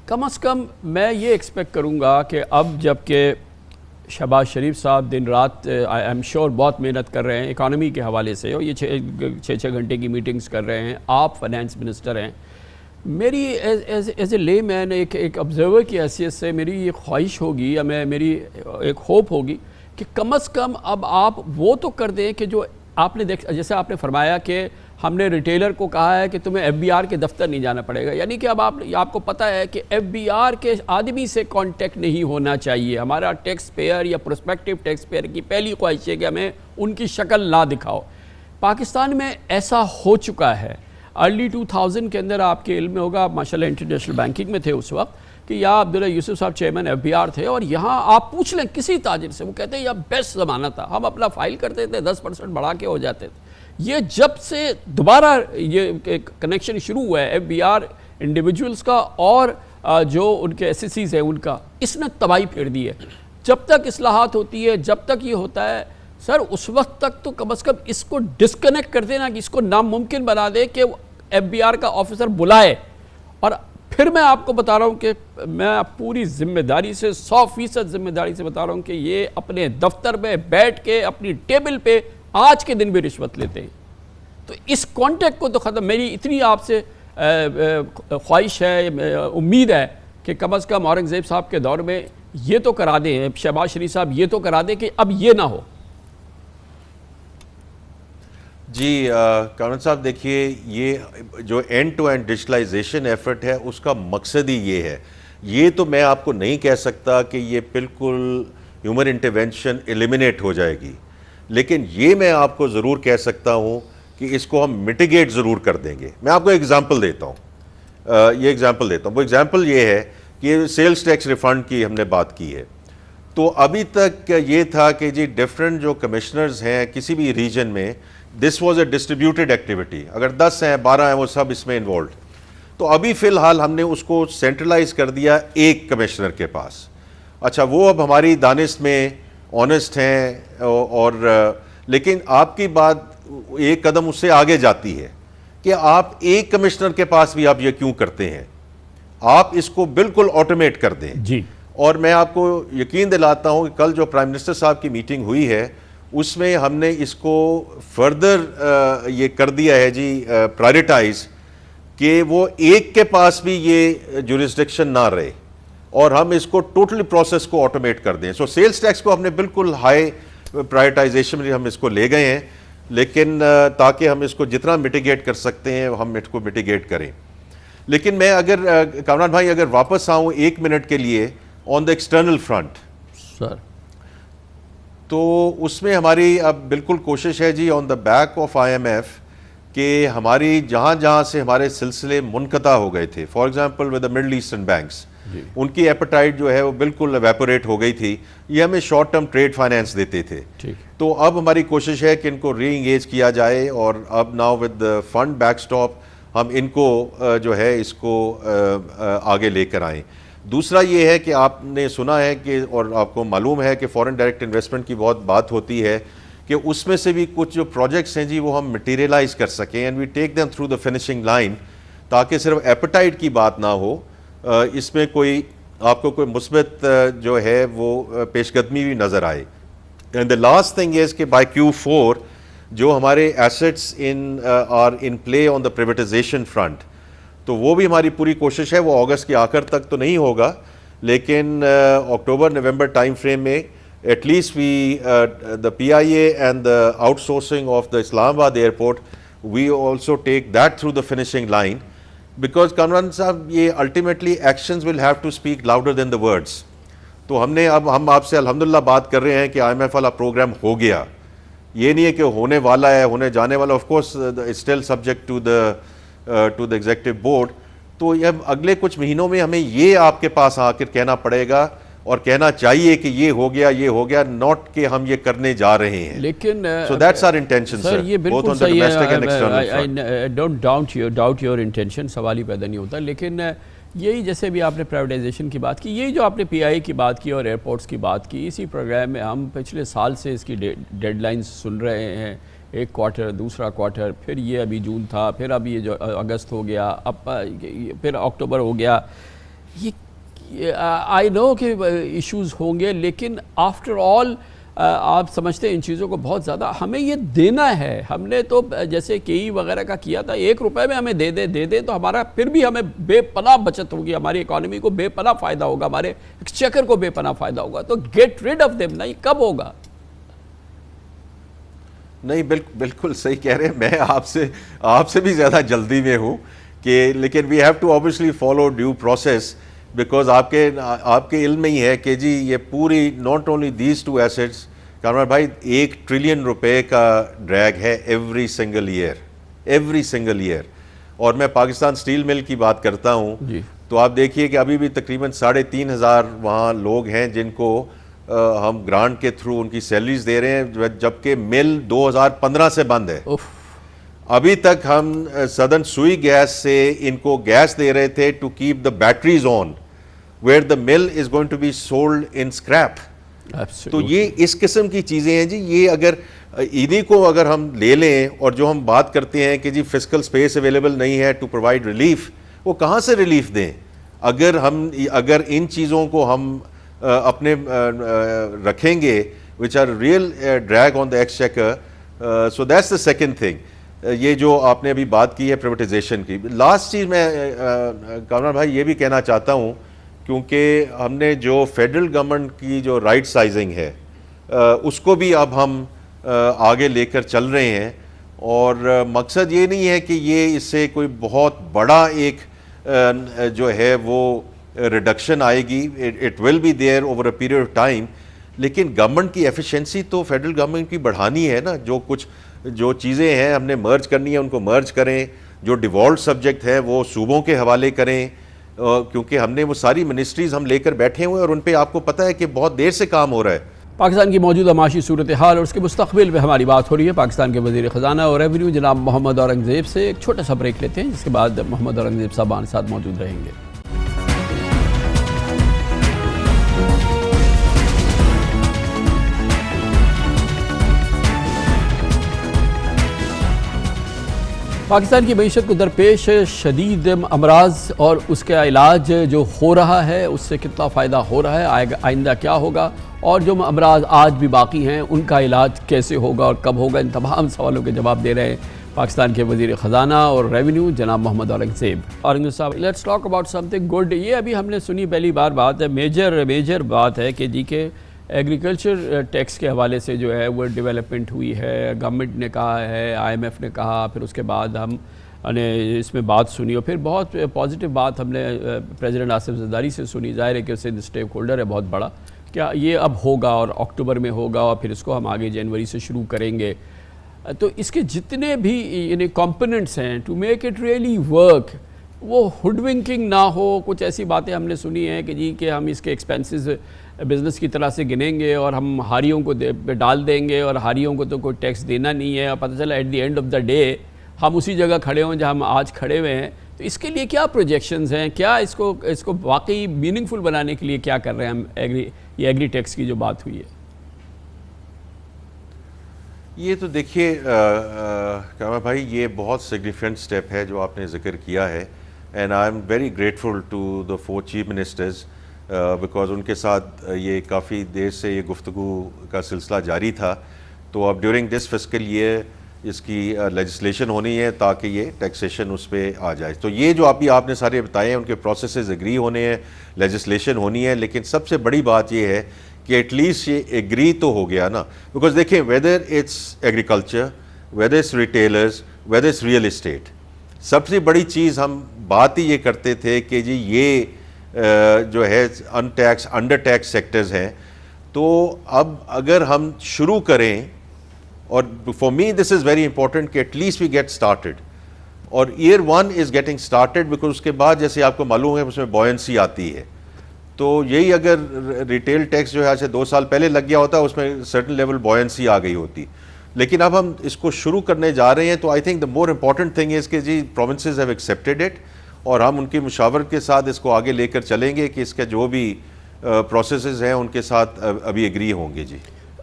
کم از کم میں یہ ایکسپیکٹ کروں گا کہ اب جب کہ شہباز شریف صاحب دن رات آئی ایم شیور بہت محنت کر رہے ہیں اکانومی کے حوالے سے، اور یہ 6 گھنٹے کی میٹنگز کر رہے ہیں، آپ فائنانس منسٹر ہیں، میری ایز اے لے مین ایک آبزرور کی حیثیت سے میری یہ خواہش ہوگی یا میری ایک ہوپ ہوگی کہ کم از کم اب آپ وہ تو کر دیں کہ جو آپ نے جیسے آپ نے فرمایا کہ ہم نے ریٹیلر کو کہا ہے کہ تمہیں ایف بی آر کے دفتر نہیں جانا پڑے گا، یعنی کہ اب آپ کو پتہ ہے کہ ایف بی آر کے آدمی سے کانٹیکٹ نہیں ہونا چاہیے. ہمارا ٹیکس پیئر یا پروسپیکٹیو ٹیکس پیئر کی پہلی خواہش ہے کہ ہمیں ان کی شکل نہ دکھاؤ. پاکستان میں ایسا ہو چکا ہے. ارلی 2000 کے اندر آپ کے علم میں ہوگا، آپ ماشاءاللہ انٹرنیشنل بینکنگ میں تھے اس وقت، کہ یا عبداللہ یوسف صاحب چیئرمین ایف بی آر تھے، اور یہاں آپ پوچھ لیں کسی تاجر سے، وہ کہتے ہیں یہ بیسٹ زمانہ تھا، ہم اپنا فائل کرتے تھے 10% بڑھا کے ہو جاتے تھے. یہ جب سے دوبارہ یہ کنیکشن شروع ہوا ہے ایف بی آر انڈیویجولز کا اور جو ان کے ایس ایس سیز ہیں ان کا، اس نے تباہی پھیر دی ہے. جب تک اصلاحات ہوتی ہے، جب تک یہ ہوتا ہے سر، اس وقت تک تو کم از کم اس کو ڈسکنیکٹ کر دینا، کہ اس کو ناممکن بنا دے کہ ایف بی آر کا آفیسر بلائے. اور پھر میں آپ کو بتا رہا ہوں کہ میں پوری ذمہ داری سے 100% ذمہ داری سے بتا رہا ہوں کہ یہ اپنے دفتر میں بیٹھ کے اپنی ٹیبل پہ آج کے دن بھی رشوت لیتے ہیں. تو اس کانٹیکٹ کو تو ختم، میری اتنی آپ سے خواہش ہے، امید ہے کہ کم از کم اورنگزیب صاحب کے دور میں یہ تو کرا دیں، شہباز شریف صاحب یہ تو کرا دیں کہ اب یہ نہ ہو. جی کامران صاحب، دیکھیے یہ جو end to end digitalisation effort ہے اس کا مقصد ہی یہ ہے. یہ تو میں آپ کو نہیں کہہ سکتا کہ یہ بالکل ہیومن انٹرونشن ایلیمنیٹ ہو جائے گی، لیکن یہ میں آپ کو ضرور کہہ سکتا ہوں کہ اس کو ہم میٹیگیٹ ضرور کر دیں گے. میں آپ کو ایگزامپل دیتا ہوں، وہ ایگزامپل یہ ہے کہ سیلز ٹیکس ریفنڈ کی ہم نے بات کی ہے. تو ابھی تک یہ تھا کہ جی ڈیفرنٹ جو کمشنرز ہیں کسی بھی ریجن میں، this was a distributed activity, اگر 10 ہیں 12 ہیں وہ سب اس میں انوالوڈ. تو ابھی فی الحال ہم نے اس کو سینٹرلائز کر دیا ایک کمشنر کے پاس. اچھا، وہ اب ہماری دانش میں آنیسٹ ہیں، اور لیکن آپ کی بات ایک قدم اس سے آگے جاتی ہے کہ آپ ایک کمشنر کے پاس بھی آپ یہ کیوں کرتے ہیں، آپ اس کو بالکل آٹومیٹ کر دیں. جی، اور میں آپ کو یقین دلاتا ہوں کہ کل جو پرائم منسٹر صاحب کی میٹنگ ہوئی ہے اس میں ہم نے اس کو فردر یہ کر دیا ہے جی پرائرٹائز، کہ وہ ایک کے پاس بھی یہ جورسڈکشن نہ رہے اور ہم اس کو ٹوٹلی پروسیس کو آٹومیٹ کر دیں. سو سیلز ٹیکس کو ہم نے بالکل ہائی پرائرٹائزیشن میں ہم اس کو لے گئے ہیں، لیکن تاکہ ہم اس کو جتنا میٹیگیٹ کر سکتے ہیں ہم اس کو میٹیگیٹ کریں. لیکن میں اگر کامران بھائی اگر واپس آؤں 1 منٹ کے لیے آن دا ایکسٹرنل فرنٹ، سر تو اس میں ہماری اب بالکل کوشش ہے جی on the back of I M F کہ ہماری جہاں جہاں سے ہمارے سلسلے منقطع ہو گئے تھے، for example with the Middle Eastern banks, ان کی ایپیٹائٹ جو ہے وہ بالکل ایویپوریٹ ہو گئی تھی. یہ ہمیں شارٹ ٹرم ٹریڈ فائنینس دیتے تھے. تو اب ہماری کوشش ہے کہ ان کو ری انگیج کیا جائے، اور اب now with fund back stop ہم ان کو جو ہے اس کو آگے لے کر آئیں. دوسرا یہ ہے کہ آپ نے سنا ہے کہ اور آپ کو معلوم ہے کہ فورن ڈائریکٹ انویسٹمنٹ کی بہت بات ہوتی ہے کہ اس میں سے بھی کچھ جو پروجیکٹس ہیں جی وہ ہم مٹیریلائز کر سکیں، and we take them through the finishing line, تاکہ صرف ایپیٹائٹ کی بات نہ ہو، اس میں کوئی آپ کو کوئی مثبت جو ہے وہ پیش قدمی بھی نظر آئے. And the last thing is کہ بائی Q4 جو ہمارے assets are in play on the privatisation front, تو وہ بھی ہماری پوری کوشش ہے، وہ اگست کے آخر تک تو نہیں ہوگا لیکن اکتوبر نومبر ٹائم فریم میں at least we the PIA and the out sourcing of the اسلام آباد airport we also take that through the finishing line, because Kamran صاحب یہ ultimately actions will have to speak louder than the words. تو ہم آپ سے الحمدللہ بات کر رہے ہیں کہ IMF والا پروگرام ہو گیا، یہ نہیں ہے کہ ہونے والا ہے، ہونے جانے والا، of course still subject to the executive board. تو یہ اگلے کچھ مہینوں میں ہمیں یہ آپ کے پاس آ کر کہنا پڑے گا اور کہنا چاہیے کہ یہ ہو گیا، ناٹ کہ ہم یہ کرنے جا رہے ہیں. لیکن سو دیٹس آور انٹینشن سر، یہ بوتھ بالکل آن دا صحیح ڈومیسٹک اینڈ ایکسٹرنل. ہے، ڈونٹ ڈاؤٹ یور انٹینشن، سوال ہی پیدا نہیں ہوتا. لیکن یہی جیسے بھی آپ نے پرائیویٹائزیشن کی بات کی، یہی جو آپ نے PIA کی بات کی اور ایئرپورٹس کی بات کی، اسی پروگرام میں ہم پچھلے سال سے اس کی ڈیڈ لائنز سن رہے ہیں. ایک کوارٹر، دوسرا کوارٹر، پھر یہ ابھی جون تھا، پھر ابھی یہ جو اگست ہو گیا، اب پھر اکتوبر ہو گیا. یہ آئی نو کہ ایشوز ہوں گے، لیکن آفٹر آل آپ سمجھتے ہیں ان چیزوں کو بہت زیادہ ہمیں یہ دینا ہے. ہم نے تو جیسے کئی وغیرہ کا کیا تھا، 1 روپے میں ہمیں دے دیں تو ہمارا پھر بھی ہمیں بے پناہ بچت ہوگی، ہماری اکانومی کو بے پناہ فائدہ ہوگا، ہمارے ایکسچیکر کو بے پناہ فائدہ ہوگا. تو گیٹ ریڈ آف دیم. نہیں، کب ہوگا؟ نہیں، بالکل صحیح کہہ رہے ہیں. میں آپ سے بھی زیادہ جلدی میں ہوں کہ لیکن we have to obviously follow due process, because آپ کے علم میں ہی ہے کہ جی یہ پوری not only these 2 assets, Kamran بھائی 1 ٹریلین روپے کا ڈریگ ہے ایوری سنگل ایئر. اور میں پاکستان سٹیل مل کی بات کرتا ہوں تو آپ دیکھیے کہ ابھی بھی تقریباً 3,500 وہاں لوگ ہیں جن کو ہم گرانٹ کے تھرو ان کی سیلریز دے رہے ہیں، جبکہ مل 2015 سے بند ہے. ابھی تک ہم سدرن سوئی گیس سے ان کو گیس دے رہے تھے to keep the batteries on where the mill is going to be sold in scrap. تو یہ اس قسم کی چیزیں ہیں جی. یہ اگر انہی کو اگر ہم لے لیں اور جو ہم بات کرتے ہیں کہ جی فسکل سپیس اویلیبل نہیں ہے ٹو پرووائڈ ریلیف، وہ کہاں سے ریلیف دیں؟ اگر ان چیزوں کو ہم اپنے رکھیں گے which are real drag on the exchequer. So that's the second thing. یہ جو آپ نے ابھی بات کی ہے پرائیویٹائزیشن کی. لاسٹ چیز میں کامران بھائی یہ بھی کہنا چاہتا ہوں، کیونکہ ہم نے جو فیڈرل گورنمنٹ کی جو رائٹ سائزنگ ہے اس کو بھی اب ہم آگے لے کر چل رہے ہیں، اور مقصد یہ نہیں ہے کہ یہ اس سے کوئی بہت بڑا ایک جو ہے وہ ریڈکشن آئے گی. It will be there over a period of time, لیکن گورنمنٹ کی ایفیشنسی تو فیڈرل گورنمنٹ کی بڑھانی ہے نا. جو چیزیں ہیں ہم نے مرج کرنی ہے ان کو مرج کریں، جو ڈیوالٹ سبجیکٹ ہے وہ صوبوں کے حوالے کریں، کیونکہ ہم نے وہ ساری منسٹریز ہم لے کر بیٹھے ہوئے اور ان پہ آپ کو پتہ ہے کہ بہت دیر سے کام ہو رہا ہے. پاکستان کی موجودہ معاشی صورتحال اور اس کے مستقبل پہ ہماری بات ہو رہی ہے. پاکستان کے وزیر خزانہ اور ریونیو جناب محمد اورنگزیب سے ایک چھوٹا سا بریک لیتے ہیں، جس کے بعد محمد اورنگزیب صاحب ہمارے ساتھ موجود رہیں گے. پاکستان کی معیشت کو درپیش شدید امراض اور اس کا علاج جو ہو رہا ہے اس سے کتنا فائدہ ہو رہا ہے، آئندہ کیا ہوگا، اور جو امراض آج بھی باقی ہیں ان کا علاج کیسے ہوگا اور کب ہوگا، ان تمام سوالوں کے جواب دے رہے ہیں پاکستان کے وزیر خزانہ اور ریونیو جناب محمد اورنگزیب. اورنگزیب صاحب، let's talk about some thing good. یہ ابھی ہم نے سنی پہلی بار بات ہے، میجر بات ہے کہ جی کہ ایگریکلچر ٹیکس کے حوالے سے جو ہے وہ ڈیولپمنٹ ہوئی ہے. گورنمنٹ نے کہا ہے، IMF نے کہا، پھر اس کے بعد ہم نے اس میں بات سنی اور پھر بہت پازیٹیو بات ہم نے پریزیڈنٹ آصف زرداری سے سنی. ظاہر ہے کہ اس سے اسٹیک ہولڈر ہے بہت بڑا. کیا یہ اب ہوگا اور اکتوبر میں ہوگا اور پھر اس کو ہم آگے جنوری سے شروع کریں گے؟ تو اس کے جتنے بھی یعنی کمپوننٹس ہیں to make it really work, وہ ہوڈ ونکنگ نہ ہو. کچھ ایسی باتیں ہم نے سنی ہیں کہ جی کہ ہم اس کے ایکسپینسز بزنس کی طرح سے گنیں گے اور ہم ہاریوں کو ڈال دیں گے اور ہاریوں کو تو کوئی ٹیکس دینا نہیں ہے، اور پتہ چلا at the end of the day ہم اسی جگہ کھڑے ہوں جہاں ہم آج کھڑے ہوئے ہیں. تو اس کے لیے کیا پروجیکشنز ہیں؟ کیا اس کو واقعی میننگ فل بنانے کے لیے کیا کر رہے ہیں ہم؟ ایگری ٹیکس کی جو بات ہوئی ہے، یہ تو دیکھیے کامران بھائی یہ بہت سگنیفیکنٹ سٹیپ ہے جو آپ نے ذکر کیا ہے، and I am very grateful to the 4 chief ministers because ان کے ساتھ یہ کافی دیر سے یہ گفتگو کا سلسلہ جاری تھا. تو اب ڈیورنگ دس فسکل ایئر اس کی لیجسلیشن ہونی ہے تاکہ یہ ٹیکسیشن اس پہ آ جائے. تو یہ جو آپ نے سارے بتائے ہیں ان کے پروسیسز اگری ہونے ہیں، لیجسلیشن ہونی ہے، لیکن سب سے بڑی بات یہ ہے کہ ایٹ لیسٹ یہ ایگری تو ہو گیا نا. بیکاز دیکھیں whether it's agriculture, whether it's retailers, whether it's real estate, سب سے بڑی چیز ہم بات ہی یہ کرتے تھے کہ جی یہ جو ہے انڈر ٹیکس سیکٹرز ہیں. تو اب اگر ہم شروع کریں، اور for me this is very important کہ at least we get started, اور year 1 is getting started because اس کے بعد جیسے آپ کو معلوم ہے اس میں بوئنسی آتی ہے. تو یہی اگر ریٹیل ٹیکس جو ہے آج سے 2 سال پہلے لگ گیا ہوتا اس میں سرٹن لیول بوئنسی آ گئی ہوتی، لیکن اب ہم اس کو شروع کرنے جا رہے ہیں. تو I think the more important thing is کہ جی پروونسز ہیو ایکسیپٹیڈ اٹ، اور ہم ان کی مشاورت کے ساتھ اس کو آگے لے کر چلیں گے کہ اس کے جو بھی پروسیسز ہیں ان کے ساتھ ابھی ایگری ہوں گے. جی